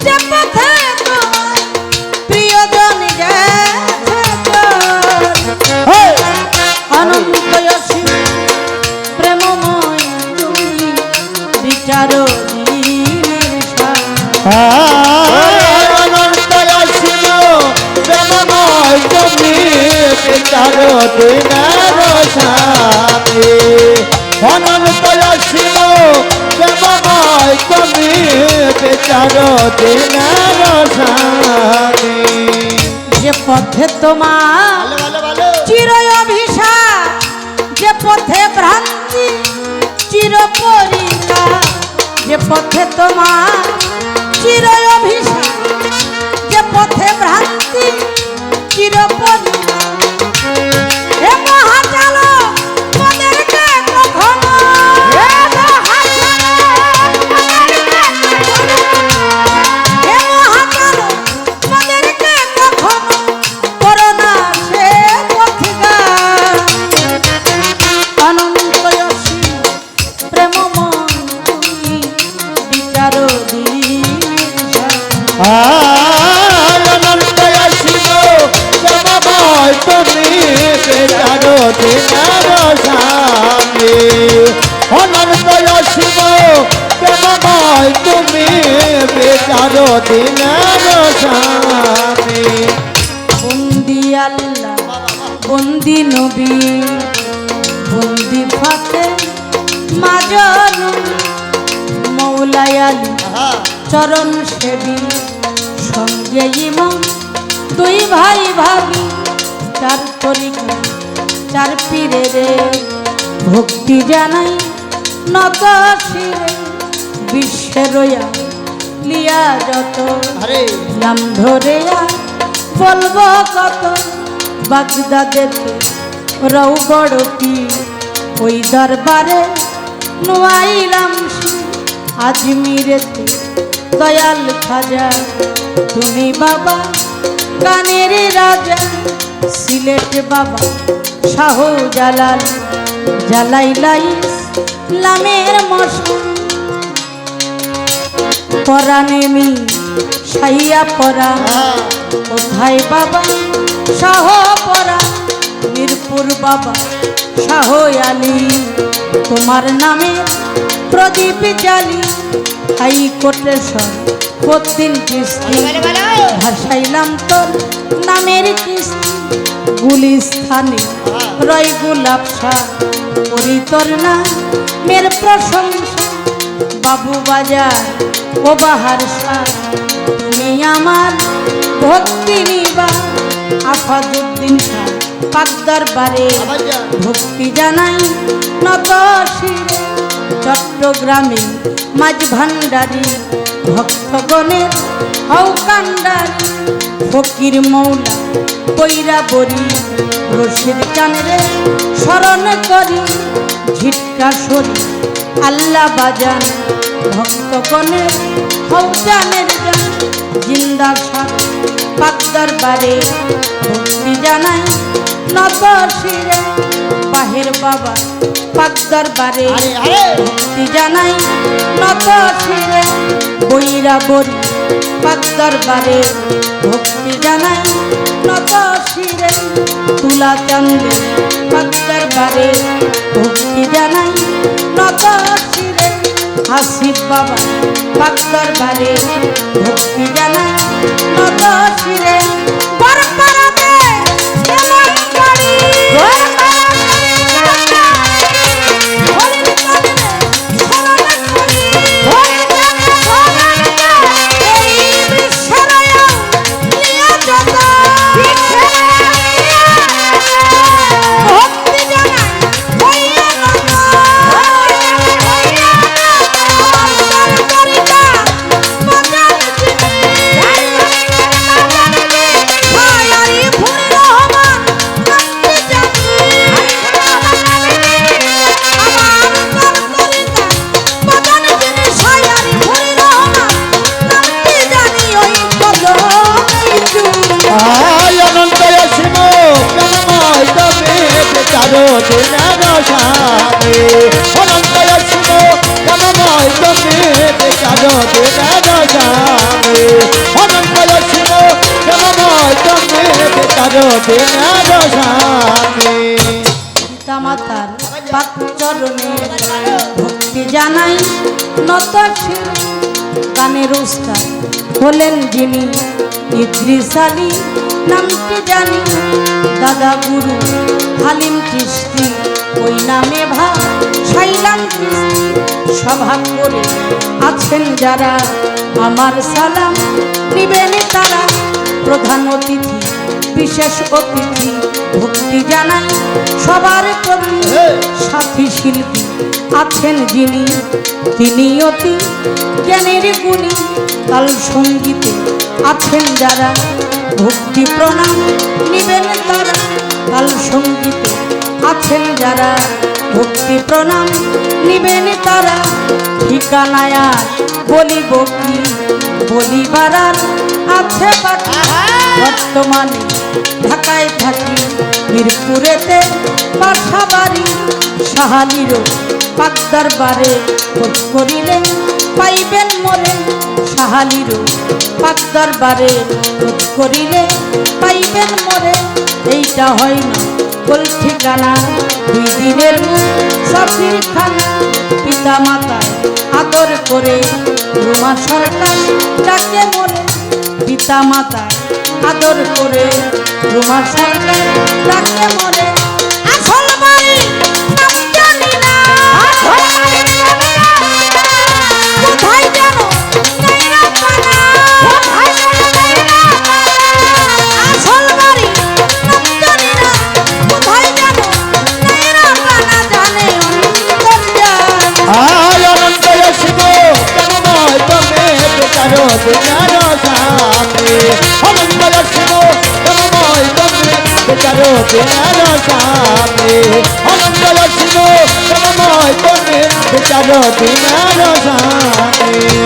যে পথে তোমার প্রিয়জন গেছে অনন্ত অসীম প্রেমময় তুমি বিচার দিনের অনন্ত অসীম প্রেমময় তুমি বিচার দিনের স্বামী অনন্ত অসীম প্রেমময় তুমি বিচার দিনের স্বামী যে পথে তোমার চির অভিশাপ যে পথে ভ্রান্তি চির পরীক্ষা যে পথে তোমার চির অভিশাপ যে পথে ভ্রান্তি চির পরীক্ষা হে মহাচালক মোদেরকে কখনো হে মহাচালক মোদেরকে কখনো করো না সে পথিকা অনন্ত অসীম প্রেমময় তুমি বিচার অনন্ত অসীম প্রেমময় তুমি বিচার দিনের স্বামী অনন্ত অসীম প্রেমময় তুমি বিচার দিনের স্বামী বন্দি আল্লাহ বন্দি নবী বন্দি ফাতে মাজন মৌলাই আলী চরণ সেবী সঙ্গে ইমাম দুই ভাই ভাবি চার তরিকা চার পীরে রে ভক্তি জানাই নত শিরে বিশ্বে রয়া লিয়া যত নাম ধরে বলবো কত বাগদাদেতে রৌ বড় পীর ওই দরবারে নোয়াইলাম আজমিরেতে দয়াল খাজা তুমি বাবা গানের রাজা সিলেট বাবা শাহ জালাল জালাইলাই লামের মশা পরাণেমি সাইয়া পরা কোথায় বাবা শাহ পরা মিরপুর বাবা শাহ আলী তোমার নামে প্রদীপ জালি হাইকোর্টের প্রতিদিন কিস্তি ভাসাইলাম তোর নামের কিস্তি গুলিস্থানে রয় গোলাপ শাহ করি তোর না মের প্রশংসা বাবু বাজার ও বাহার শাহ তুমি আমার ভক্তি নিবা আফাজউদ্দিন শাহ পাক দরবারে ভক্তি জানাই নত শিরে চট্টগ্রামে মাঝ ভান্ডারী ভক্তগণের হও কান্ডারী ফকির মৌলা কইরা বরি রশিদ চাঁদরে স্মরণ করি ঝিটকা সরি আল্লাহ বাজান ভক্তগণের হও জানের জান জিন্দা শাহ পাক দরবারে ভক্তি জানাই নত শিরে বাহের বাবা পাক দরবারে ভক্তি জানাই নত শিরে বইরা বরি পাক দরবারে ভক্তি জানাই নত শিরে তুলা চান্দে পাক দরবারে ভক্তি জানাই নত শিরে হাসিব বাবা পাক দরবারে ভক্তি জানাই নত শিরে বরপাড়াতে এমন বাড়ি অনন্ত নত ছিল গানের উস্তাদ হলেন যিনি ইদ্রিস আলী নামটি জানি দাদা গুরু হালিম চিশতি ওই নামে সাইলাম চিশতি সভা করে আছেন যারা আমার সালাম নিবেন তারা প্রধান অতিথি বিশেষ অতিথি ভক্তি জানাই সবার প্রতি সাথী শিল্পী আছেন যিনি তিনি অতি জ্ঞানের গুণী তাল সঙ্গীতে আছেন যারা ভক্তি প্রণাম নিবেন তারা তাল সঙ্গীতে আছেন যারা ভক্তি প্রণাম নিবেন তারা ঠিকানায় আর বলিব কি বলিবার আর আছে বাকি বর্তমানে ঢাকায় থাকি মিরপুরেতে বাসা বাড়ি সাহালিরও পাকদার বারে খোঁজ করিলে পাইবেন মোরে সাহালিরও পাকদার বারে খোঁজ করিলে পাইবেন মোরে এইটা হয় না কোল ঠিকানা 2 দিনের মুসাফির খানা পিতা মাতায় আদর করে রুমা সরকার ডাকে মোরে পিতা মাতা আদর করে রুমা সরকার ডাকে মোরে আসল বাড়ি নাম জানি না কোথায় যেন নেইরা পানা আসল বাড়ি নাম জানি না কোথায় যেন নেইরা পানা জানে অন্তর্যামী আয় অনন্ত শিব কেমন তুমি বিচারো দিনার সামনে অনন্ত শিব কেমন তুমি বিচারো দিনার সামনে অনন্ত শিব কেমন তুমি বিচারো দিনার সামনে